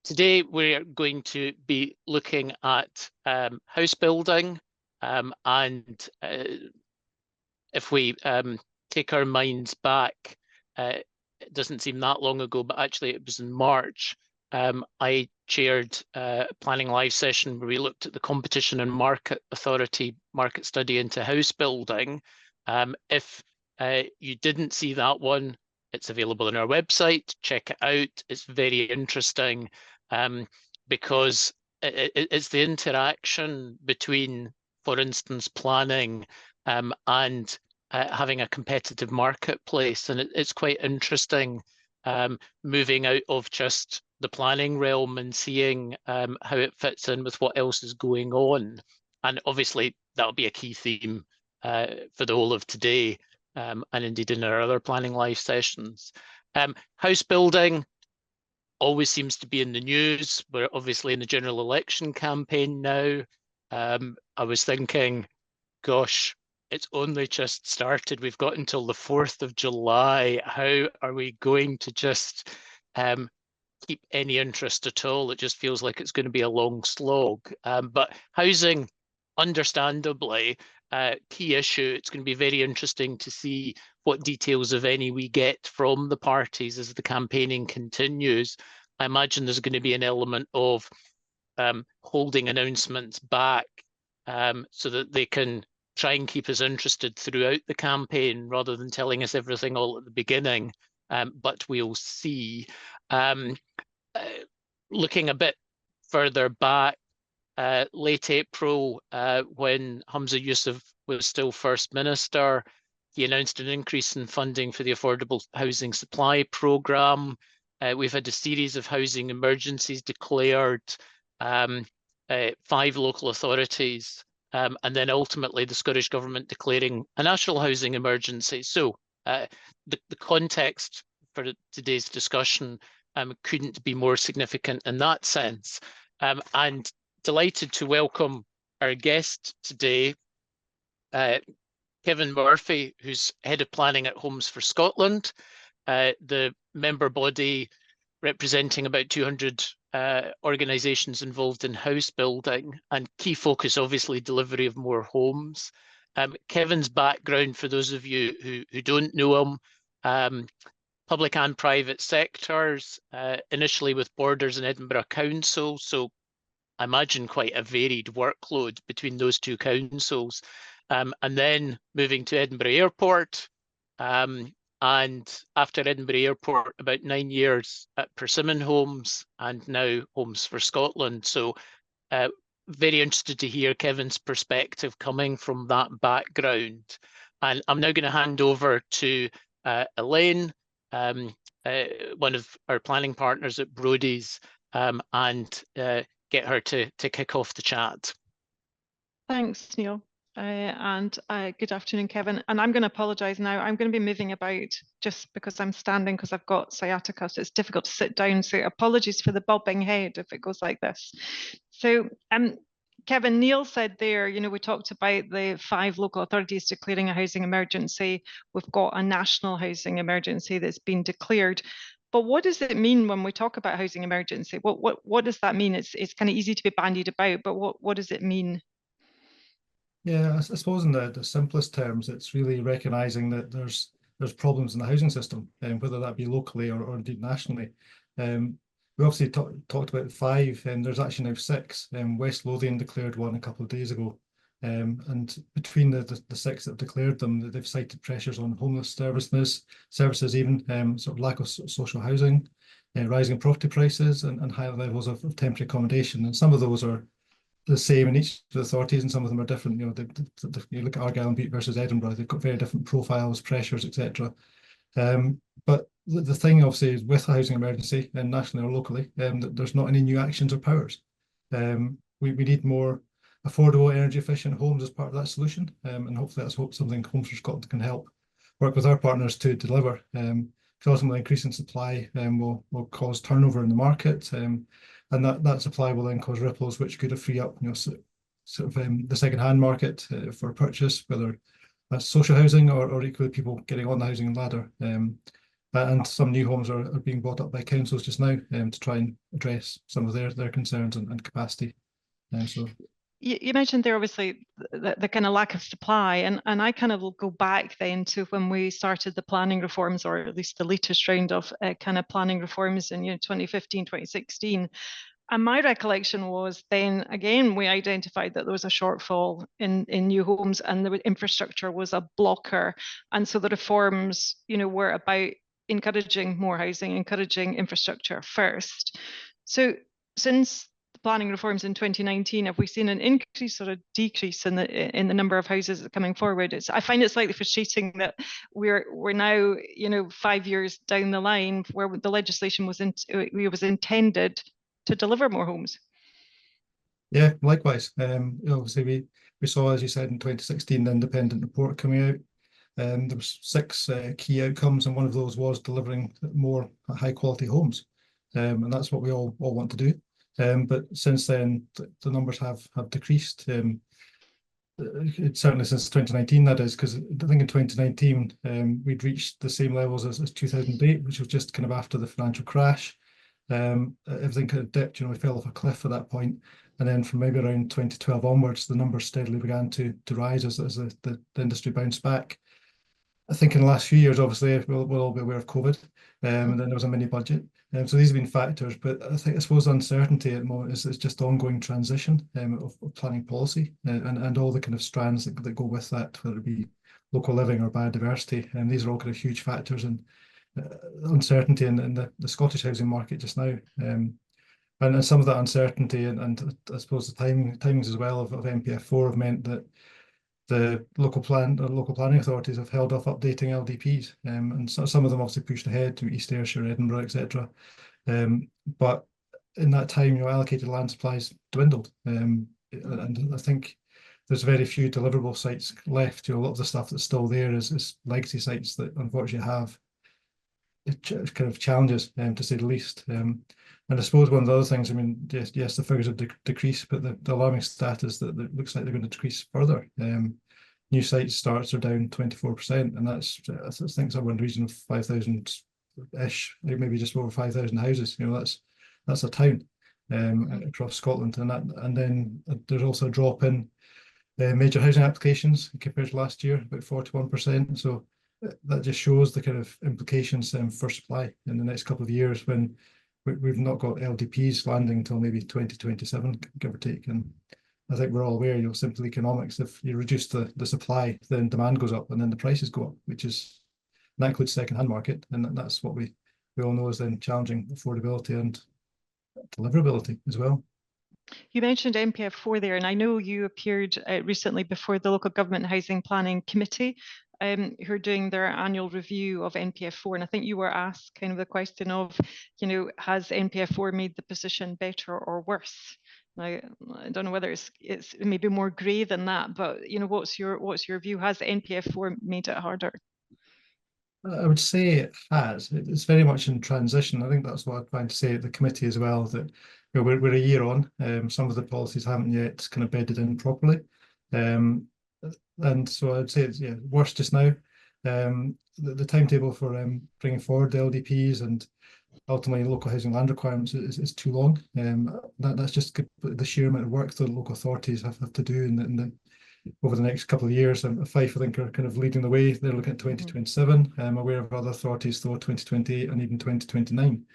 Today we're going to be looking at house building, and if we take our minds back, it doesn't seem that long ago, but actually it was in March. I chaired a planning live session where we looked at the Competition and Market Authority market study into house building. If you didn't see that one, it's available on our website. Check it out. It's very interesting because it's the interaction between, for instance, planning and having a competitive marketplace. And it's quite interesting moving out of just the planning realm and seeing how it fits in with what else is going on. And obviously, that'll be a key theme for the whole of today, and indeed in our other planning live sessions. House building always seems to be in the news. We're obviously in the general election campaign now. I was thinking, gosh, it's only just started. We've got until the 4th of July. How are we going to just keep any interest at all? It just feels like it's going to be a long slog. But housing, understandably, key issue. It's going to be very interesting to see what details, if any, we get from the parties as the campaigning continues. I imagine there's going to be an element of holding announcements back so that they can try and keep us interested throughout the campaign rather than telling us everything all at the beginning. But we'll see. Looking a bit further back, late April, when Humza Yousaf was still First Minister, he announced an increase in funding for the Affordable Housing Supply Programme. We've had a series of housing emergencies declared, 5 local authorities, and then ultimately the Scottish Government declaring a national housing emergency. So the context for today's discussion couldn't be more significant in that sense. And delighted to welcome our guest today, Kevin Murphy, who's Head of Planning at Homes for Scotland, the member body representing about 200 organisations involved in house building, and key focus, obviously, delivery of more homes. Kevin's background, for those of you who don't know him, public and private sectors, initially with Borders and Edinburgh Council, so I imagine quite a varied workload between those two councils, and then moving to Edinburgh Airport, and after Edinburgh Airport, about 9 years at Persimmon Homes, and now Homes for Scotland. So very interested to hear Kevin's perspective coming from that background. And I'm now going to hand over to Elaine, one of our planning partners at Brodie's, and get her to kick off the chat. Thanks, Neil. And good afternoon, Kevin. And I'm going to apologise now. I'm going to be moving about just because I'm standing because I've got sciatica, so it's difficult to sit down. So apologies for the bobbing head if it goes like this. So Kevin, Neil said there, we talked about the 5 local authorities declaring a housing emergency. We've got a national housing emergency that's been declared. But what does it mean when we talk about housing emergency? What does that mean? It's kind of easy to be bandied about, but what does it mean? Yeah, I suppose in the simplest terms, it's really recognising that there's problems in the housing system, whether that be locally or indeed nationally. We obviously talked about 5, and there's actually now 6. West Lothian declared one a couple of days ago. And between the 6 that have declared them, they've cited pressures on homeless services even, sort of lack of social housing, rising property prices, and high levels of temporary accommodation. And some of those are the same in each of the authorities, and some of them are different. You look at Argyll and Bute versus Edinburgh, they've got very different profiles, pressures, etc. But the thing, obviously, is with a housing emergency, nationally or locally, that there's not any new actions or powers. We need more affordable, energy efficient homes as part of that solution, and hopefully that's something Homes for Scotland can help work with our partners to deliver. Because ultimately increasing supply will cause turnover in the market, and that supply will then cause ripples which could free up the second-hand market for purchase, whether that's social housing or equally people getting on the housing ladder. And some new homes are being bought up by councils just now to try and address some of their concerns and capacity. So you mentioned there obviously the kind of lack of supply, and I kind of will go back then to when we started the planning reforms, or at least the latest round of kind of planning reforms in 2015, 2016. And my recollection was then again we identified that there was a shortfall in new homes, and the infrastructure was a blocker. And so the reforms, were about encouraging more housing, encouraging infrastructure first. So since the planning reforms in 2019, have we seen an increase or a decrease in the number of houses coming forward? I find it slightly frustrating that we're now 5 years down the line where the legislation was intended to deliver more homes. yeah, likewise. Obviously we saw, as you said, in 2016, the independent report coming out. There was 6 key outcomes, and one of those was delivering more high quality homes, and that's what we all want to do. But since then, the numbers have decreased. Certainly since 2019, that is, because I think in 2019 we'd reached the same levels as 2008, which was just kind of after the financial crash. Everything kind of dipped, we fell off a cliff at that point. And then from maybe around 2012 onwards, the numbers steadily began to rise as the industry bounced back. I think in the last few years, obviously, we'll all be aware of COVID, and then there was a mini budget. So these have been factors, but I suppose uncertainty at the moment is just ongoing transition of planning policy and all the kind of strands that go with that, whether it be local living or biodiversity. And these are all kind of huge factors, and uncertainty in the Scottish housing market just now. And some of that uncertainty and I suppose the timings as well of NPF4 have meant that the local planning authorities have held off updating LDPs, and so some of them obviously pushed ahead to East Ayrshire, Edinburgh, etc. But in that time, allocated land supplies dwindled, and I think there's very few deliverable sites left. A lot of the stuff that's still there is legacy sites that unfortunately have kind of challenges, to say the least. And I suppose one of the other things, I mean, yes, the figures have decreased, but the alarming stat is that it looks like they're going to decrease further. New site starts are down 24%, and that's I think somewhere in the region of 5,000-ish, maybe just over 5,000 houses. That's a town across Scotland, and then there's also a drop in major housing applications compared to last year, about 41%. So that just shows the kind of implications for supply in the next couple of years, when we've not got LDPs landing until maybe 2027, give or take. And I think we're all aware, simple economics, if you reduce the supply, then demand goes up and then the prices go up, and that includes second-hand market. And that's what we all know is then challenging affordability and deliverability as well. You mentioned NPF4 there, and I know you appeared recently before the Local Government Housing Planning Committee, who are doing their annual review of NPF4. And I think you were asked kind of the question of, has NPF4 made the position better or worse? Now, I don't know whether it's maybe more grey than that, but what's your view? Has NPF4 made it harder? I would say it has. It's very much in transition. I think that's what I'm trying to say at the committee as well, that we're a year on. Some of the policies haven't yet kind of bedded in properly. And so I'd say it's worse just now. The timetable for bringing forward the LDPs and ultimately local housing land requirements is too long. That's just the sheer amount of work that local authorities have to do over the next couple of years. And Fife, I think, are kind of leading the way. They're looking at 2027. I'm aware of other authorities, though, 2028 and even 2029.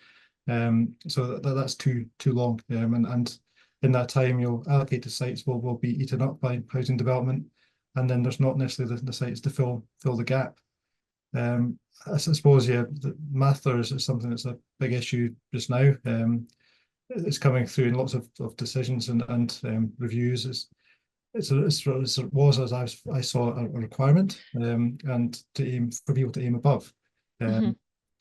So that's too long. And in that time, allocated sites will be eaten up by housing development, and then there's not necessarily the sites to fill the gap. I suppose, the math there is something that's a big issue just now. It's coming through in lots of decisions and reviews. It was, as I saw, a requirement, and for people to aim above.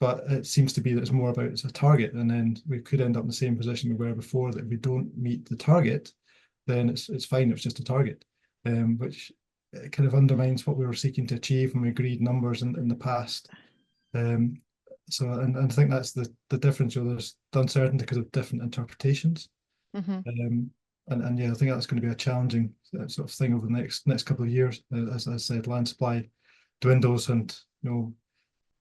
But it seems to be that it's more about it's a target, and then we could end up in the same position we were before, that if we don't meet the target, then it's fine, it's just a target, which kind of undermines what we were seeking to achieve when we agreed numbers in the past. So I think that's the difference. There's the uncertainty because of different interpretations. And I think that's going to be a challenging sort of thing over the next couple of years. As I said, land supply dwindles, and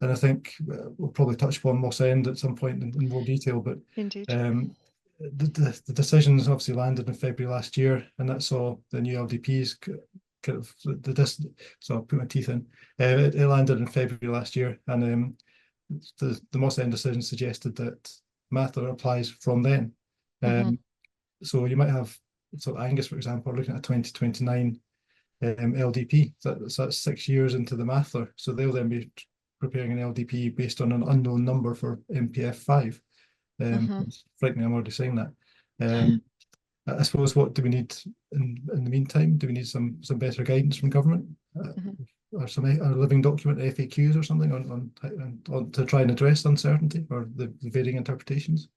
And I think we'll probably touch upon Mossend at some point in more detail, but Indeed. the decisions obviously landed in February last year, and that saw the new LDPs kind of so I'll put my teeth in. It landed in February last year, and the Mossend decision suggested that Mather applies from then. So you might have, so Angus, for example, looking at a 2029 LDP. So that's 6 years into the Mather. So they'll then be preparing an LDP based on an unknown number for MPF 5. It's frightening, I'm already saying that. I suppose, what do we need in the meantime? Do we need some better guidance from government, or a living document, FAQs or something on to try and address uncertainty or the varying interpretations?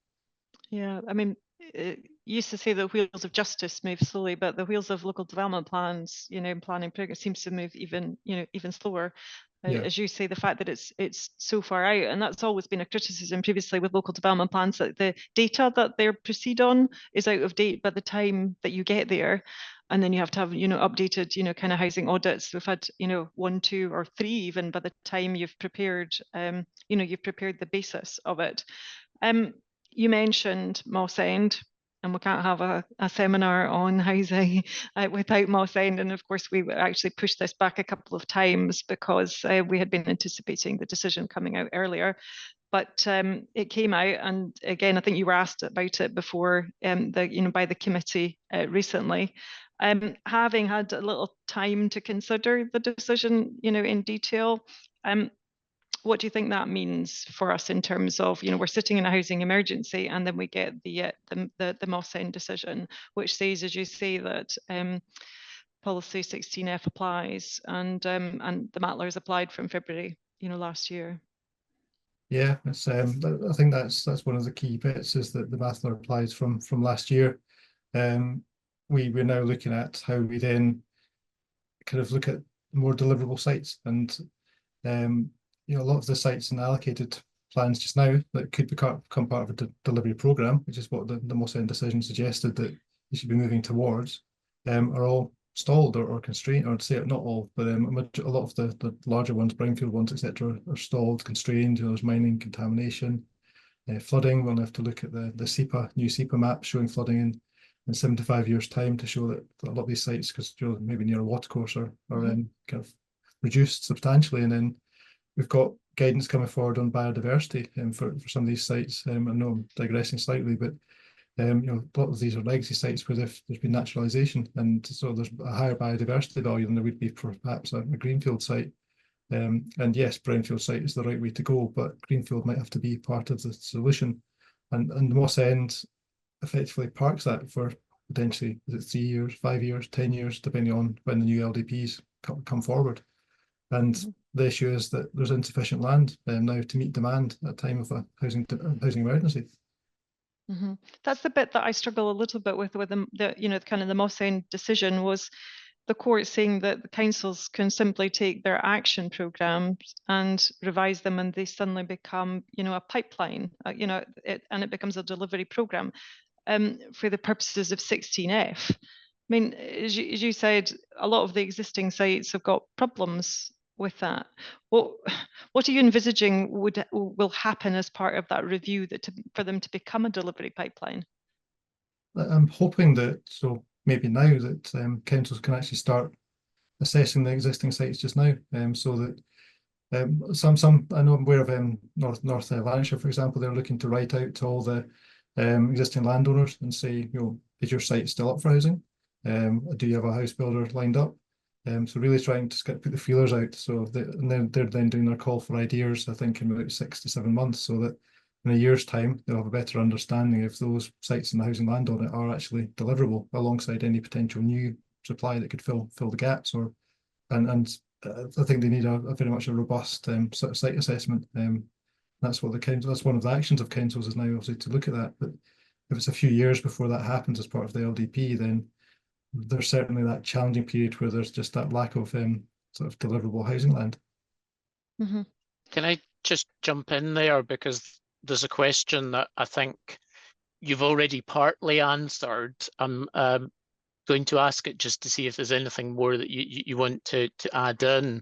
Yeah, I mean, it used to say the wheels of justice move slowly, but the wheels of local development plans, planning progress seems to move even slower. As you say, the fact that it's so far out, and that's always been a criticism previously with local development plans, that the data that they proceed on is out of date by the time that you get there, and then you have to have updated kind of housing audits. We've had 1, 2, or 3 even by the time you've prepared the basis of it. You mentioned Mossend, and we can't have a seminar on housing without Mossend. And of course, we actually pushed this back a couple of times because we had been anticipating the decision coming out earlier. But it came out, and again, I think you were asked about it before by the committee recently. Having had a little time to consider the decision, in detail, what do you think that means for us in terms of, we're sitting in a housing emergency, and then we get the Mossend decision, which says, as you say, that policy 16F applies, and the Matler is applied from February, last year. Yeah, it's I think that's one of the key bits, is that the Matler applies from last year. We're now looking at how we then kind of look at more deliverable sites, and a lot of the sites in allocated plans just now that could become part of a delivery program, which is what the Mossend decision suggested that you should be moving towards, are all stalled or constrained, or to say it, not all, but a lot of the larger ones, brownfield ones, etc., are stalled, constrained. There's mining, contamination, flooding. We'll have to look at the new SEPA map showing flooding in 75 years' time to show that a lot of these sites, because maybe near a watercourse, are kind of reduced substantially. And then we've got guidance coming forward on biodiversity for some of these sites. I know I'm digressing slightly, but a lot of these are legacy sites where there's been naturalisation, and so there's a higher biodiversity value than there would be for perhaps a greenfield site. And yes, brownfield site is the right way to go, but greenfield might have to be part of the solution. And the Mossend effectively parks that for potentially, is it 3 years, 5 years, 10 years, depending on when the new LDPs come forward. And the issue is that there's insufficient land now to meet demand at a time of a housing emergency. That's the bit that I struggle a little bit with the kind of the Mossend decision, was the court saying that the councils can simply take their action programs and revise them, and they suddenly become a pipeline, and it becomes a delivery program for the purposes of 16F. I mean, as you said, a lot of the existing sites have got problems with that. What are you envisaging will happen as part of that review for them to become a delivery pipeline? I'm hoping that, so maybe now, that councils can actually start assessing the existing sites just now, so that some I know I'm aware of North Lanarkshire, for example. They're looking to write out to all the existing landowners and say, is your site still up for housing? Do you have a house builder lined up? So really trying to put the feelers out. So they're then doing their call for ideas, I think, in about 6 to 7 months, so that in a year's time they'll have a better understanding if those sites in the housing land audit are actually deliverable alongside any potential new supply that could fill the gaps. And I think they need a very much a robust site assessment. That's what that's one of the actions of councils, is now obviously to look at that. But if it's a few years before that happens as part of the LDP, then there's certainly that challenging period where there's just that lack of sort of deliverable housing land. Can I just jump in there, because there's a question that I think you've already partly answered. I'm going to ask it just to see if there's anything more that you want to add in.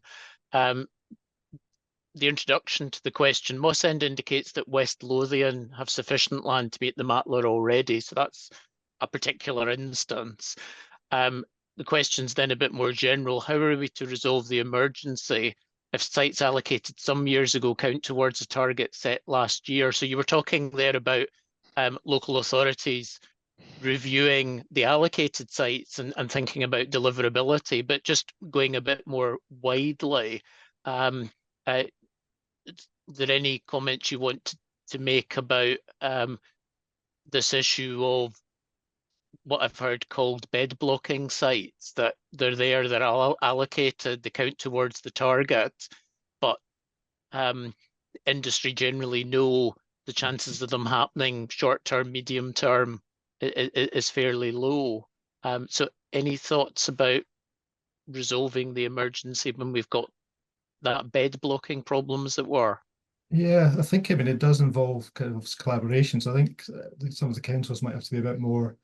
the introduction to the question, Mossend indicates that West Lothian have sufficient land to meet the Matlar already, so that's a particular instance. The question's then a bit more general. How are we to resolve the emergency if sites allocated some years ago count towards a target set last year? So you were talking there about local authorities reviewing the allocated sites and thinking about deliverability, but just going a bit more widely, is there any comments you want to make about this issue of what I've heard called bed blocking sites, that they're there, they're allocated, they count towards the target, but industry generally know the chances of them happening short term, medium term is fairly low. So any thoughts about resolving the emergency when we've got that bed blocking problem, as it were? Yeah, I think, I mean, it does involve kind of collaborations. I think some of the councils might have to be a bit more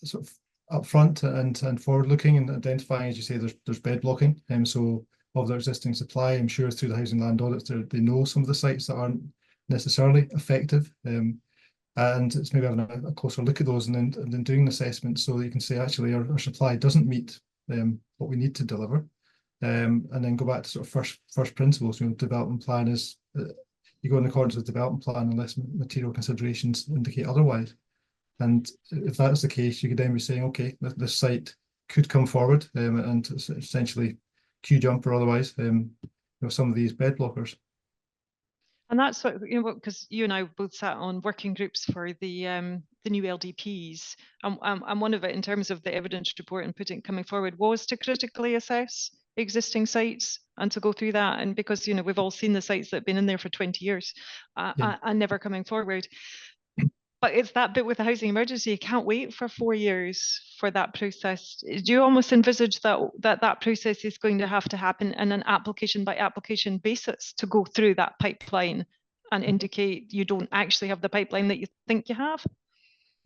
sort of upfront and forward-looking and identifying, as you say, there's bed blocking. So of their existing supply, I'm sure through the housing land audits, they know some of the sites that aren't necessarily effective. And it's maybe having a closer look at those and then doing an assessment so that you can say, actually, our supply doesn't meet what we need to deliver. And then go back to sort of first principles. Development plan is you go in accordance with development plan unless material considerations indicate otherwise. And if that's the case, you could then be saying, okay, this site could come forward and essentially queue jump or otherwise some of these bed blockers. And that's what, because you and I both sat on working groups for the new LDPs, and one of it, in terms of the evidence report and coming forward, was to critically assess existing sites and to go through that. And because we've all seen the sites that have been in there for 20 years and never coming forward. But it's that bit with the housing emergency. You can't wait for 4 years for that process. Do you almost envisage that process is going to have to happen in an application by application basis to go through that pipeline and indicate you don't actually have the pipeline that you think you have?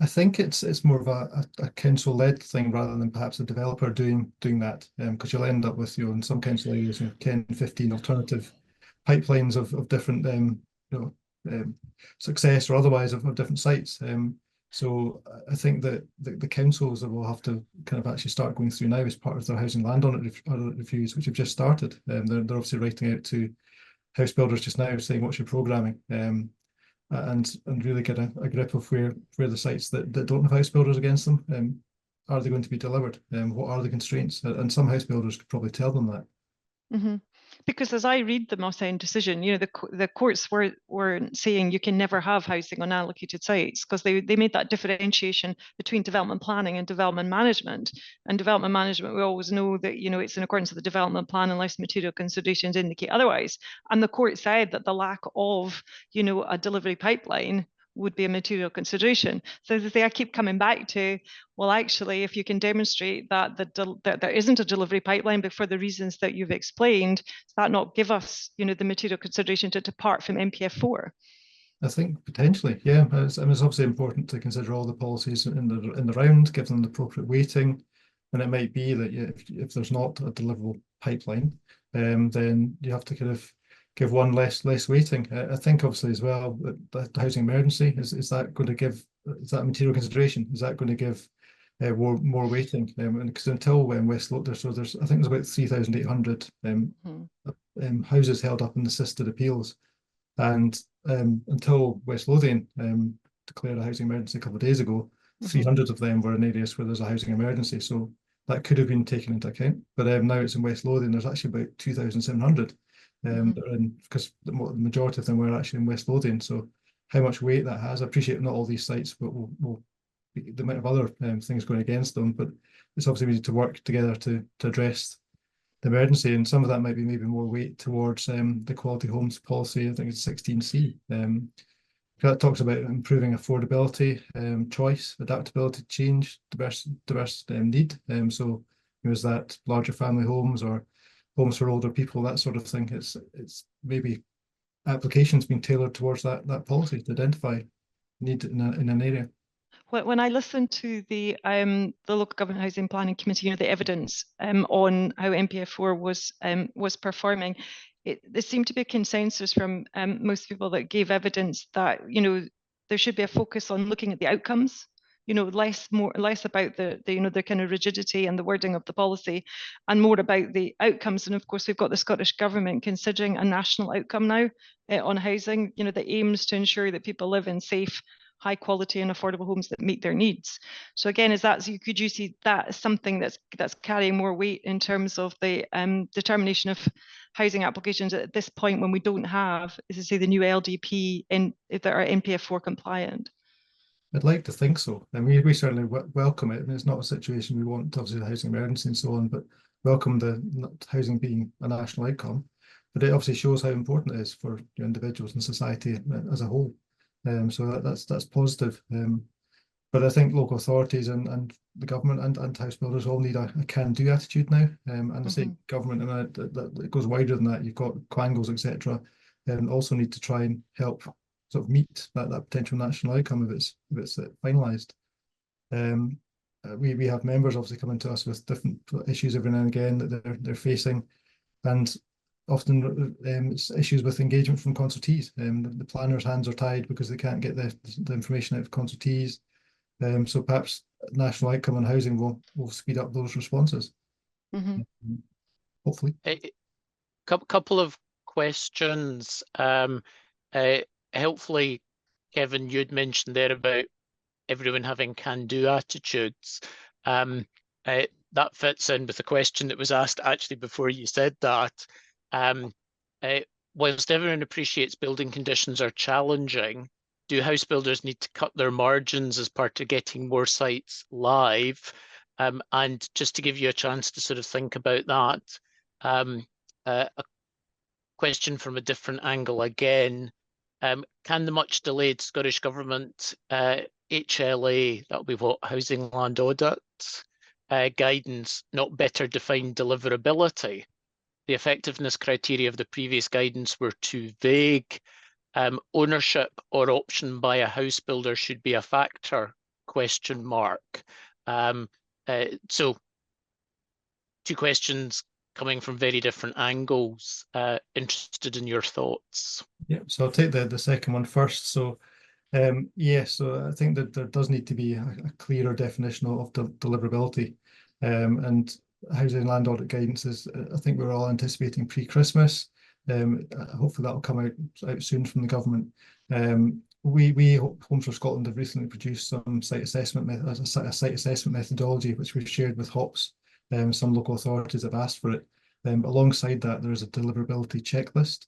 I think it's more of a council-led thing rather than perhaps a developer doing that, because you'll end up with in some council areas 10, 15 alternative pipelines of different success or otherwise of different sites. So I think that the councils will have to kind of actually start going through now as part of their housing land audit reviews, which have just started. They're obviously writing out to house builders just now saying, what's your programming? And really get a grip of where the sites that don't have house builders against them, are they going to be delivered? What are the constraints? And some house builders could probably tell them that. Mm-hmm. Because as I read the Mossend decision, the courts were saying you can never have housing on allocated sites, because they made that differentiation between development planning and development management. And development management, we always know that it's in accordance with the development plan unless material considerations indicate otherwise. And the court said that the lack of a delivery pipeline would be a material consideration. So as I say, I keep coming back to, well, actually, if you can demonstrate that that there isn't a delivery pipeline, but for the reasons that you've explained, does that not give us, the material consideration to depart from MPF4? I think potentially, yeah. It's obviously important to consider all the policies in the round, give them the appropriate weighting, and it might be that if there's not a deliverable pipeline, then you have to kind of give one less weighting. I think obviously as well that the housing emergency is that going to give, is that material consideration? Is that going to give more weighting? And because until West Lothian, so there's I think there's about 3,800 houses held up in the assisted appeals, and until West Lothian declared a housing emergency a couple of days ago, 300 of them were in areas where there's a housing emergency. So that could have been taken into account. But now it's in West Lothian, there's actually about 2,700. Because the majority of them were actually in West Lothian. So how much weight that has, I appreciate not all these sites, but they might have other things going against them. But it's obviously we need to work together to address the emergency, and some of that might be maybe more weight towards the quality homes policy. I think it's 16C. That talks about improving affordability, choice, adaptability, change, diverse need. So is that larger family homes or homes for older people, that sort of thing. It's maybe applications being tailored towards that policy to identify need in an area. When I listened to the local government housing planning committee, the evidence on how MPF4 was performing, there seemed to be a consensus from most people that gave evidence that, you know, there should be a focus on looking at the outcomes, you know, less about the you know, the kind of rigidity and the wording of the policy, and more about the outcomes. And of course, we've got the Scottish Government considering a national outcome now on housing, you know, that aims to ensure that people live in safe, high quality and affordable homes that meet their needs. So again, could you see that as something that's carrying more weight in terms of the determination of housing applications at this point, when we don't have, as I say, the new LDP that are NPF4 compliant? I'd like to think so. I mean, we certainly welcome it. I mean, it's not a situation we want, obviously, the housing emergency and so on, but welcome the housing being a national outcome. But it obviously shows how important it is for individuals and society as a whole. So that's positive. But I think local authorities and the government and house builders all need a can-do attitude now. And I say government, and it goes wider than that. You've got Quangos, etc., and also need to try and help sort of meet that potential national outcome if it's finalised. We have members obviously coming to us with different issues every now and again that they're facing, and often it's issues with engagement from consultees. The planners' hands are tied because they can't get the information out of consultees. So perhaps national outcome on housing will speed up those responses. Hopefully. A couple of questions. Helpfully, Kevin, you'd mentioned there about everyone having can-do attitudes. That fits in with the question that was asked actually before you said that. Whilst everyone appreciates building conditions are challenging, do house builders need to cut their margins as part of getting more sites live? And just to give you a chance to sort of think about that, a question from a different angle again. Can the much delayed Scottish Government HLA, that'll be what, Housing Land Audit guidance, not better define deliverability? The effectiveness criteria of the previous guidance were too vague. Ownership or option by a house builder should be a factor, ? So two questions coming from very different angles. Interested in your thoughts. Yeah, so I'll take the second one first. So so I think that there does need to be a clearer definition of deliverability. And housing land audit guidance is, I think we're all anticipating pre-Christmas. Hopefully that will come out soon from the government. We Homes for Scotland have recently produced some site assessment methodology, which we've shared with HOPS. Some local authorities have asked for it. Alongside that, there is a deliverability checklist.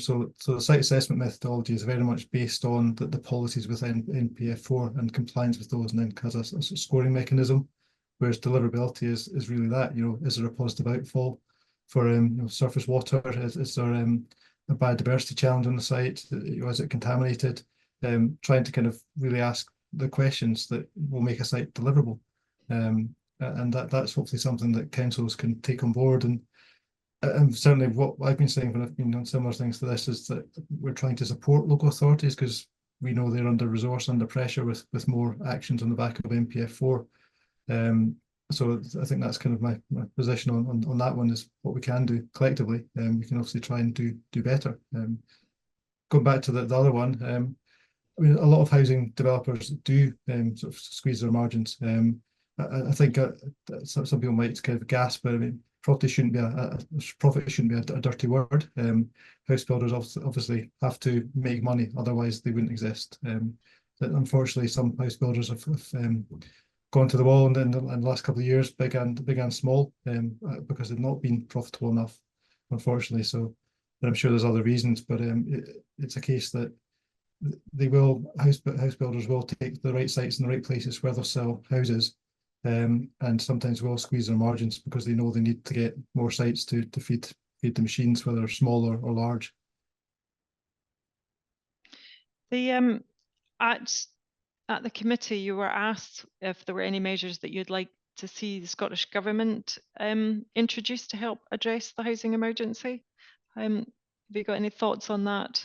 So the site assessment methodology is very much based on the policies within NPF4 and compliance with those, and then has a scoring mechanism. Whereas deliverability is really that, is there a positive outfall for surface water? Is there a biodiversity challenge on the site? Is it contaminated? Trying to kind of really ask the questions that will make a site deliverable. And that's hopefully something that councils can take on board. And certainly what I've been saying when I've been on similar things to this is that we're trying to support local authorities because we know they're under resource, under pressure with more actions on the back of NPF4. So I think that's kind of my position on that one, is what we can do collectively. We can obviously try and do better. Going back to the other one, I mean, a lot of housing developers do sort of squeeze their margins. I think some people might kind of gasp, but I mean, profit shouldn't be a dirty word. House builders obviously have to make money, otherwise they wouldn't exist. But unfortunately, some house builders have gone to the wall in the last couple of years, big and small, because they've not been profitable enough, unfortunately. So I'm sure there's other reasons, but it's a case that house builders will take the right sites in the right places where they'll sell houses, and sometimes will squeeze their margins because they know they need to get more sites to feed the machines, whether they're small or large. The at the committee, you were asked if there were any measures that you'd like to see the Scottish Government introduce to help address the housing emergency. Have you got any thoughts on that?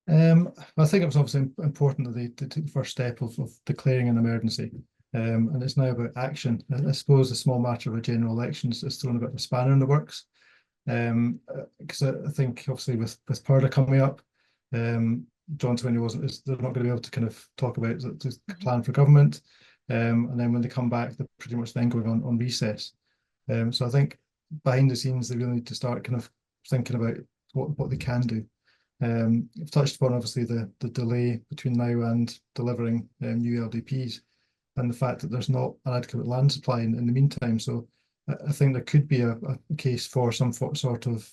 I think it was obviously important that they took the first step of declaring an emergency, and it's now about action. I suppose the small matter of a general election has thrown a bit of a spanner in the works, Because I think obviously with Purda coming up, John 20 they're not going to be able to kind of talk about the plan for government, and then when they come back, they're pretty much then going on recess. So I think behind the scenes they really need to start kind of thinking about what they can do. I've touched upon obviously the delay between now and delivering new LDPs, and the fact that there's not an adequate land supply in the meantime. So I think there could be a case for some sort of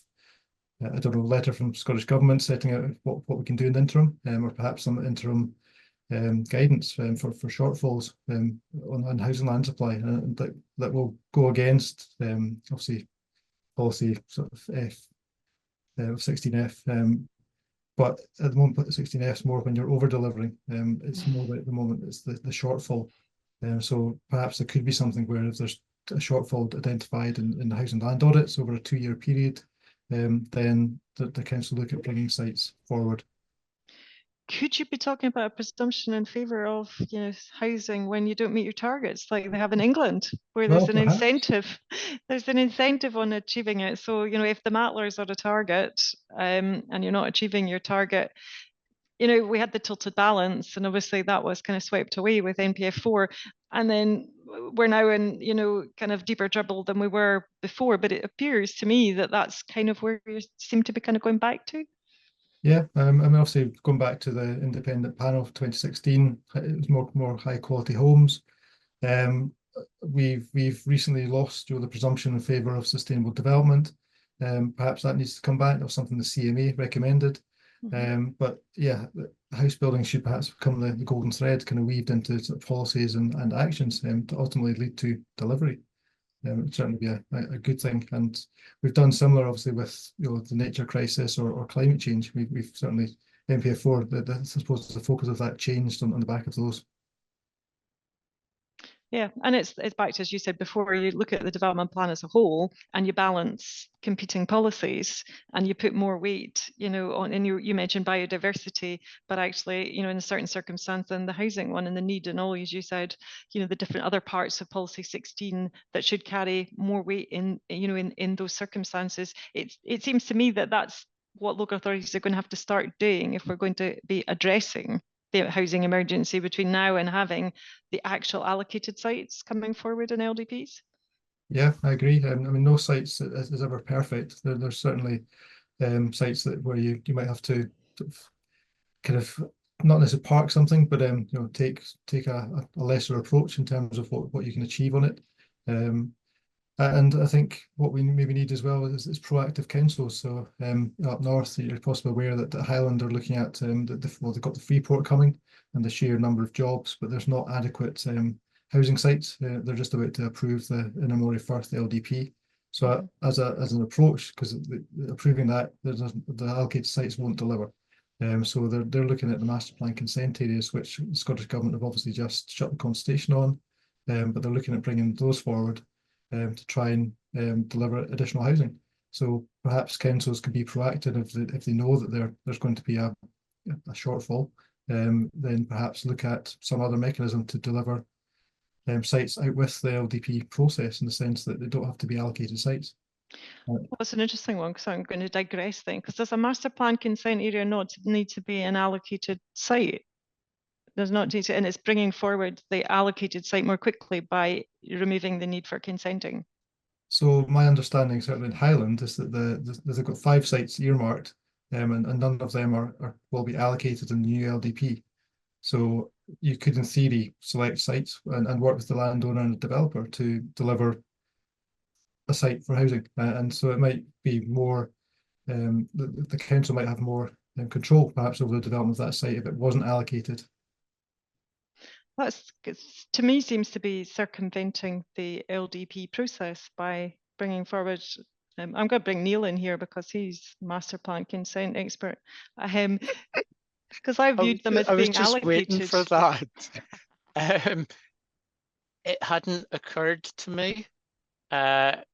I don't know, letter from Scottish Government setting out what we can do in the interim, or perhaps some interim guidance for shortfalls on housing land supply, and that will go against obviously policy sort of F 16F. But at the moment, 16F is more when you're over delivering. It's more like at the moment it's the shortfall. So perhaps there could be something where if there's a shortfall identified in the housing land audits over a 2-year period, then the council look at bringing sites forward. Could you be talking about a presumption in favour of housing when you don't meet your targets, like they have in England, where there's an incentive? There's an incentive on achieving it. So if the Mattlers are a target, and you're not achieving your target, we had the tilted balance, and obviously that was kind of swept away with NPF4, and then we're now in kind of deeper trouble than we were before. But it appears to me that that's kind of where you seem to be kind of going back to. Yeah, I mean, obviously going back to the independent panel of 2016, it was more high quality homes. We've recently lost the presumption in favour of sustainable development. Perhaps that needs to come back. That was something the CMA recommended. But yeah, house building should perhaps become the golden thread kind of weaved into sort of policies and actions to ultimately lead to delivery. It would certainly be a good thing, and we've done similar obviously with the nature crisis or climate change. We've certainly NPF4 I suppose the focus of that changed on the back of those. Yeah, and it's back to, as you said before, you look at the development plan as a whole and you balance competing policies and you put more weight, on, and you mentioned biodiversity, but actually, in a certain circumstance than the housing one and the need and all, as you said, the different other parts of policy 16 that should carry more weight in those circumstances. It seems to me that that's what local authorities are going to have to start doing if we're going to be addressing the housing emergency between now and having the actual allocated sites coming forward in LDPs. Yeah, I agree. I mean, no sites is ever perfect. There's certainly sites where you might have to kind of not necessarily park something, but take a lesser approach in terms of what you can achieve on it. And I think what we maybe need as well is proactive councils. So up north, you're possibly aware that the Highland are looking at they've got the Freeport coming and the sheer number of jobs, but there's not adequate housing sites. They're just about to approve the Innermore Firth LDP. So as an approach, because approving that, the allocated sites won't deliver. So they're looking at the master plan consent areas, which the Scottish Government have obviously just shut the consultation on, but they're looking at bringing those forward to try and deliver additional housing. So perhaps councils could be proactive if they know that there's going to be a shortfall, then perhaps look at some other mechanism to deliver sites out with the LDP process, in the sense that they don't have to be allocated sites. Well, it's an interesting one, because I'm going to digress then, because does a master plan consent area not need to be an allocated site? There's not need to, and it's bringing forward the allocated site more quickly by removing the need for consenting. So my understanding, certainly in Highland, is that they've got 5 sites earmarked, and none of them will be allocated in the new LDP. So you could, in theory, select sites and work with the landowner and the developer to deliver a site for housing. And so it might be more, the council might have more control perhaps over the development of that site if it wasn't allocated. That's, to me, seems to be circumventing the LDP process by bringing forward. I'm going to bring Neil in here because he's master plan consent expert. Because I viewed them as being allocated. I was just waiting for that. It hadn't occurred to me. I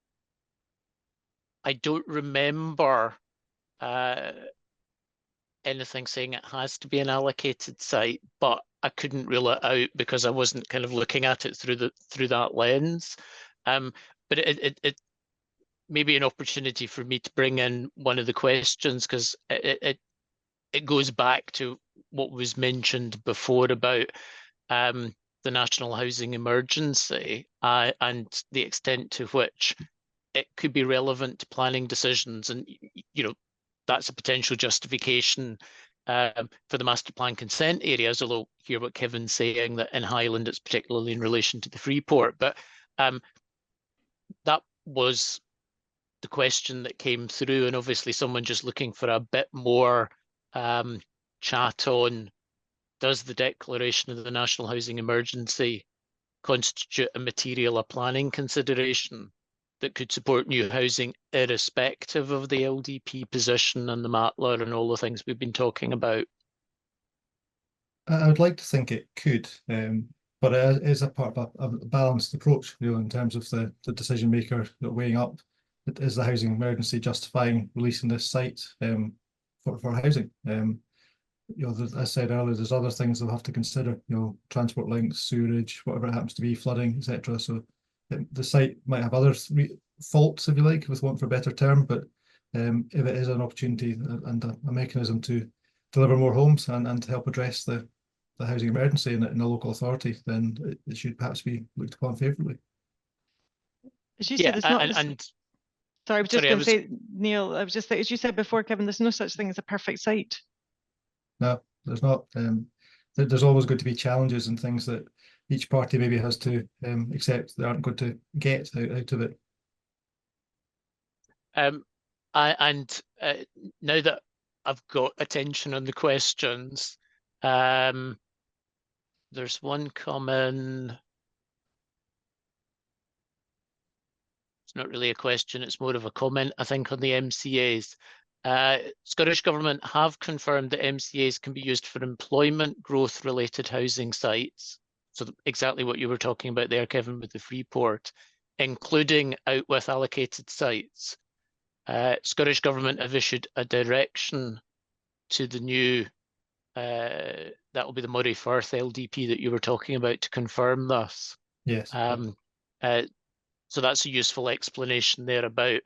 don't remember anything saying it has to be an allocated site, but I couldn't rule it out because I wasn't kind of looking at it through that lens. But maybe an opportunity for me to bring in one of the questions, because it goes back to what was mentioned before about the national housing emergency and the extent to which it could be relevant to planning decisions. And, you know, that's a potential justification for the master plan consent areas, although hear what Kevin's saying, that in Highland it's particularly in relation to the Freeport. But that was the question that came through, and obviously someone just looking for a bit more chat on, does the declaration of the national housing emergency constitute a material or planning consideration that could support new housing irrespective of the LDP position and the MATLA and all the things we've been talking about? I would like to think it could, but it is a part of a balanced approach, you know, in terms of the decision maker weighing up, is the housing emergency justifying releasing this site for housing? You know, as I said earlier, there's other things they'll have to consider, you know, transport links, sewerage, whatever it happens to be, flooding, etc. So the site might have other faults, if you like, with want for a better term, but if it is an opportunity and a mechanism to deliver more homes and to help address the housing emergency in a local authority, then it should perhaps be looked upon favourably. As you said, Yeah, it's not. Sorry, I was just sorry, going to say, Neil, I was just as you said before, Kevin, there's no such thing as a perfect site. No, there's not. There's always going to be challenges and things that each party maybe has to accept they aren't going to get out of it. Now that I've got attention on the questions, there's one coming. It's not really a question, it's more of a comment, I think, on the MCAs. Scottish Government have confirmed that MCAs can be used for employment growth related housing sites. So exactly what you were talking about there, Kevin, with the Freeport, including out with allocated sites. Scottish Government have issued a direction to the new, that will be the Moray Firth LDP that you were talking about, to confirm this. Yes. So that's a useful explanation there about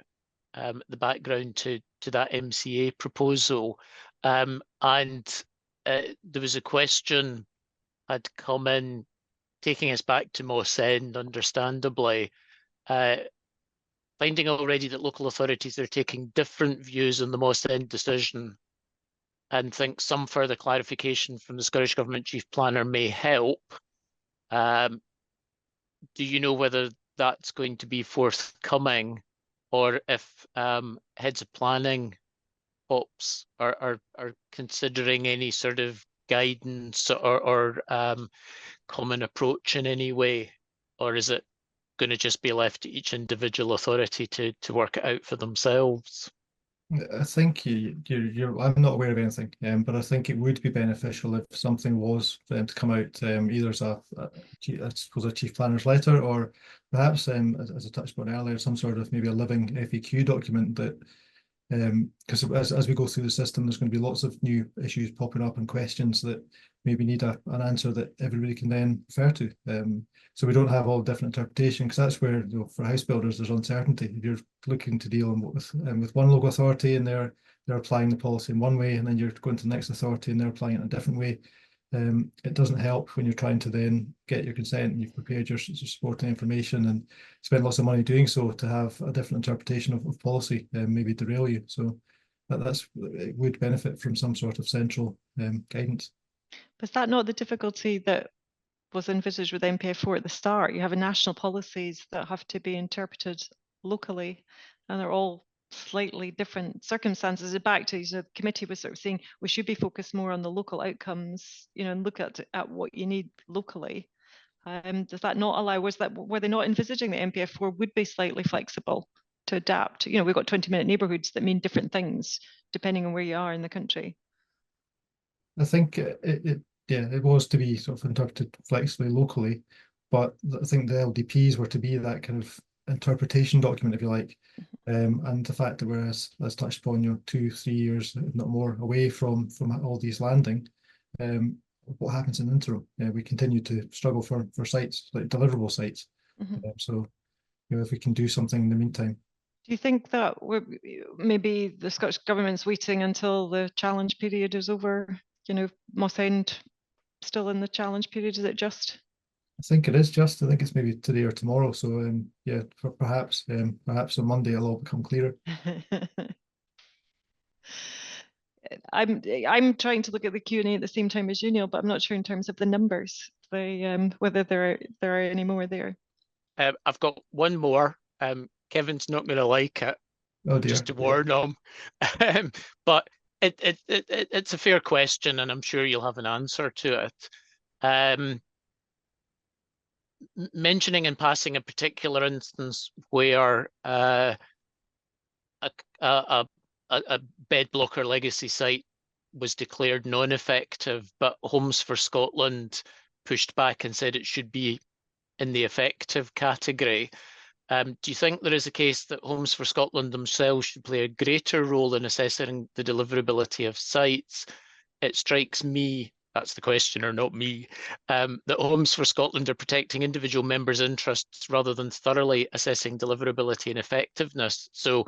the background to that MCA proposal. And there was a question had come in, taking us back to Mossend, understandably, finding already that local authorities are taking different views on the Mossend decision, and think some further clarification from the Scottish Government Chief Planner may help. Do you know whether that's going to be forthcoming, or if heads of planning ops are considering any sort of guidance or common approach in any way, or is it going to just be left to each individual authority to work it out for themselves? I think I'm not aware of anything, but I think it would be beneficial if something was to come out, either as I suppose a chief planner's letter, or perhaps, as I touched on earlier, some sort of maybe a living FAQ document that, because as we go through the system, there's going to be lots of new issues popping up and questions that maybe need an answer that everybody can then refer to. So we don't have all different interpretation, because that's where, you know, for house builders, there's uncertainty. If you're looking to deal with one local authority and they're applying the policy in one way, and then you're going to the next authority and they're applying it in a different way, it doesn't help when you're trying to then get your consent and you've prepared your supporting information and spend lots of money doing so, to have a different interpretation of policy maybe derail you. So it would benefit from some sort of central guidance. Was that not the difficulty that was envisaged with MPF4 at the start? You have national policies that have to be interpreted locally, and they're all slightly different circumstances. Back to, the committee was sort of saying we should be focused more on the local outcomes, you know, and look at what you need locally. Does that not allow? Were they not envisaging that MPF4 would be slightly flexible to adapt? You know, we've got 20-minute neighbourhoods that mean different things depending on where you are in the country. I think it was to be sort of interpreted flexibly locally, but I think the LDPs were to be that kind of interpretation document, if you like. And the fact that we're, as touched upon, 2-3 years, if not more, away from all these landing, what happens in the interim? We continue to struggle for sites, like deliverable sites. So, if we can do something in the meantime. Do you think that maybe the Scottish Government's waiting until the challenge period is over? You know, Mossend still in the challenge period, is it just? I think it is just. I think it's maybe today or tomorrow. So yeah, perhaps on Monday it'll all become clearer. I'm trying to look at the Q&A at the same time as you, Neil, but I'm not sure in terms of the numbers, whether there are any more there. I've got one more. Kevin's not going to like it, Oh dear. just to warn him. But it's a fair question, and I'm sure you'll have an answer to it. Mentioning in passing a particular instance where a bed blocker legacy site was declared non-effective, but Homes for Scotland pushed back and said it should be in the effective category. Do you think there is a case that Homes for Scotland themselves should play a greater role in assessing the deliverability of sites? It strikes me, that's the questioner, not me, that Homes for Scotland are protecting individual members' interests rather than thoroughly assessing deliverability and effectiveness. So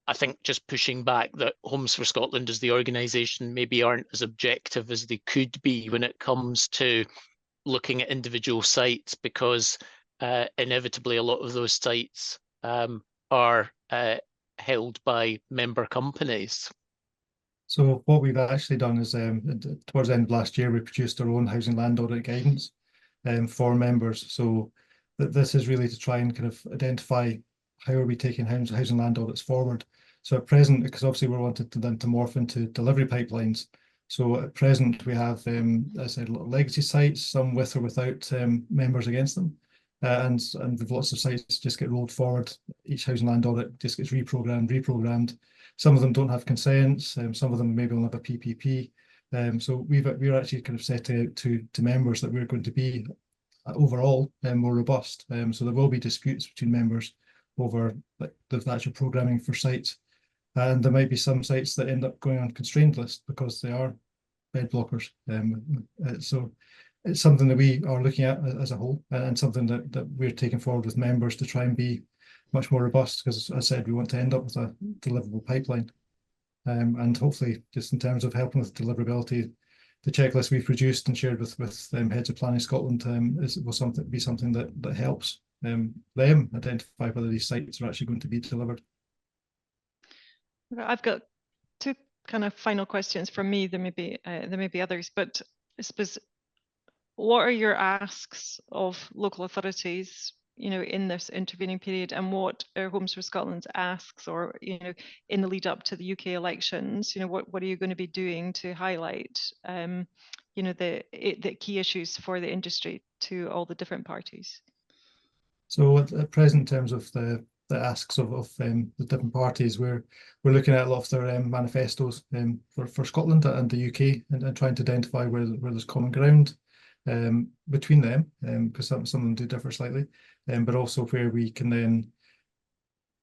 I think just pushing back that Homes for Scotland as the organisation maybe aren't as objective as they could be when it comes to looking at individual sites, because inevitably a lot of those sites are held by member companies. So what we've actually done is towards the end of last year, we produced our own housing land audit guidance for members. So this is really to try and kind of identify how are we taking housing land audits forward. So at present, because obviously we're wanted to then to morph into delivery pipelines. So at present we have, as I said, legacy sites, some with or without members against them. And with lots of sites just get rolled forward. Each housing land audit just gets reprogrammed. Some of them don't have consents. Some of them maybe only have a PPP. So we're actually kind of set out to members that we're going to be overall more robust. So there will be disputes between members over like the actual programming for sites, and there might be some sites that end up going on constrained list because they are bed blockers. So it's something that we are looking at as a whole, and something that we're taking forward with members to try and be much more robust, because as I said, we want to end up with a deliverable pipeline. And hopefully, just in terms of helping with deliverability, the checklist we've produced and shared with heads of planning Scotland will be something that helps them identify whether these sites are actually going to be delivered. I've got two kind of final questions from me. There may be others, but I suppose, what are your asks of local authorities, you know, in this intervening period, and what are Homes for Scotland's asks, or, you know, in the lead up to the UK elections? You know, what are you going to be doing to highlight, you know, the key issues for the industry to all the different parties? So at present, in terms of the asks of the different parties, we're looking at a lot of their manifestos for Scotland and the UK, and trying to identify where there's common ground between them, because some of them do differ slightly, but also where we can then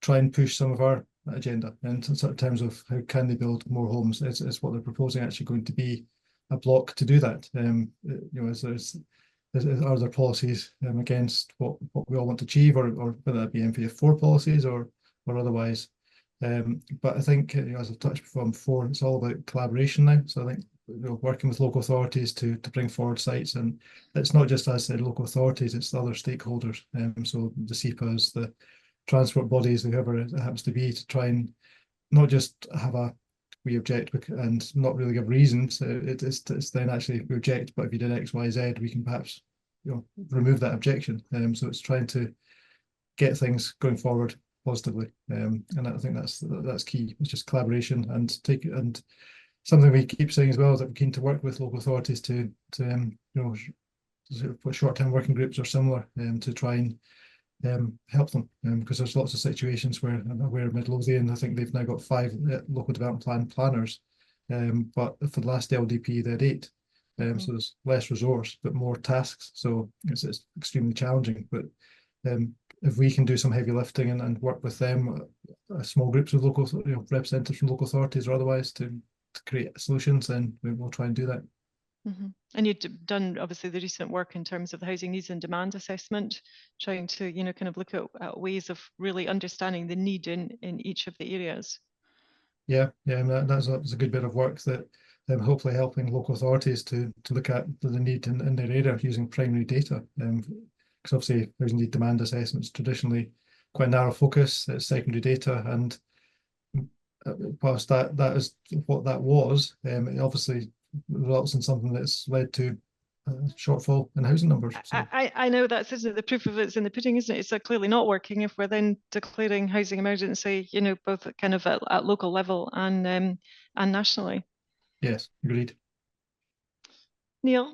try and push some of our agenda in terms of how can they build more homes. Is what they're proposing actually going to be a block to do that? You know, are there policies against what we all want to achieve, or whether that be MPF4 policies or otherwise? But I think, you know, as I've touched on before, it's all about collaboration now. So I think, you know, working with local authorities to bring forward sites, and it's not just, as I said, local authorities, it's the other stakeholders. So the SEPAs, the transport bodies, whoever it happens to be, to try and not just have we object and not really give reasons. It's then actually we object, but if you did X, Y, Z, we can perhaps, you know, remove that objection. So it's trying to get things going forward positively, and I think that's key. It's just collaboration and something we keep saying as well is that we're keen to work with local authorities to you know, short-term working groups or similar, to try and help them, because there's lots of situations where I'm aware of Midlothian, I think they've now got 5 local development plan planners, but for the last LDP they had 8, so there's less resource but more tasks, so it's extremely challenging. But if we can do some heavy lifting and work with them, small groups of local, you know, representatives from local authorities or otherwise to create solutions, then we'll try and do that. And you've done obviously the recent work in terms of the housing needs and demand assessment, trying to, you know, kind of look at ways of really understanding the need in each of the areas. Yeah, and that's a good bit of work that hopefully helping local authorities to look at the need in their area using primary data. Because obviously housing need demand assessments traditionally quite narrow focus, it's secondary data, and whilst that is what that was, it obviously results in something that's led to shortfall in housing numbers. So. I know that's, isn't it? The proof of it's in the pudding, isn't it? It's clearly not working if we're then declaring housing emergency, you know, both kind of at local level and nationally. Yes, agreed. Neil?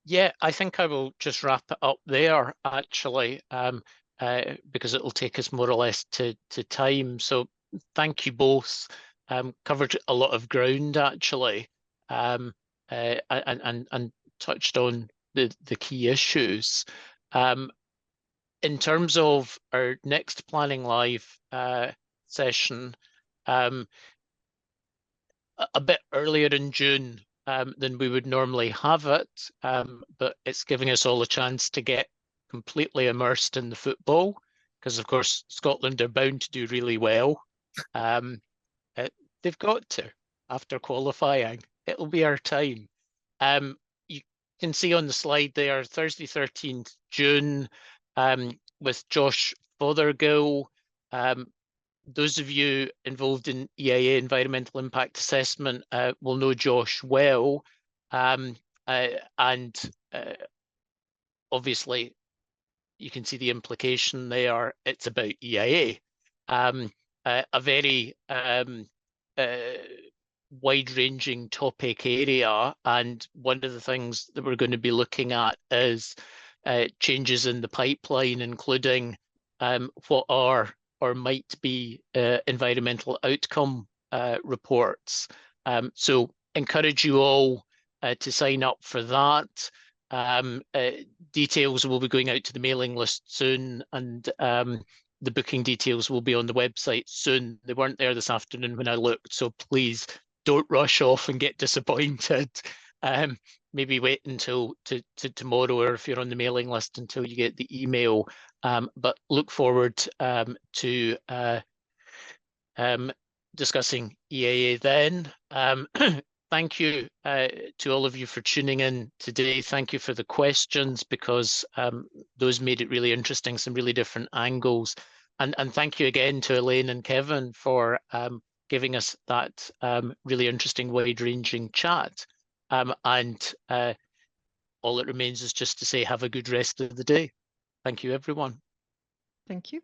Yeah, I think I will just wrap it up there, actually, because it will take us more or less to time. So thank you both. Covered a lot of ground, actually, and touched on the key issues. In terms of our next Planning Live session, a bit earlier in June than we would normally have it, but it's giving us all a chance to get completely immersed in the football, because of course Scotland are bound to do really well. They've got to, after qualifying. It'll be our time. You can see on the slide there, Thursday 13th June, with Josh Fothergill. Those of you involved in EIA environmental impact assessment will know Josh well, and obviously you can see the implication there. It's about EIA, a very wide-ranging topic area, and one of the things that we're going to be looking at is changes in the pipeline, including what are or might be environmental outcome reports. So encourage you all to sign up for that. Details will be going out to the mailing list soon, and the booking details will be on the website soon. They weren't there this afternoon when I looked, so please don't rush off and get disappointed. Maybe wait until tomorrow, or if you're on the mailing list, until you get the email. But look forward to discussing EIA then. Thank you to all of you for tuning in today. Thank you for the questions, because those made it really interesting, some really different angles. And thank you again to Elaine and Kevin for giving us that really interesting, wide-ranging chat. And all it remains is just to say have a good rest of the day. Thank you, everyone. Thank you.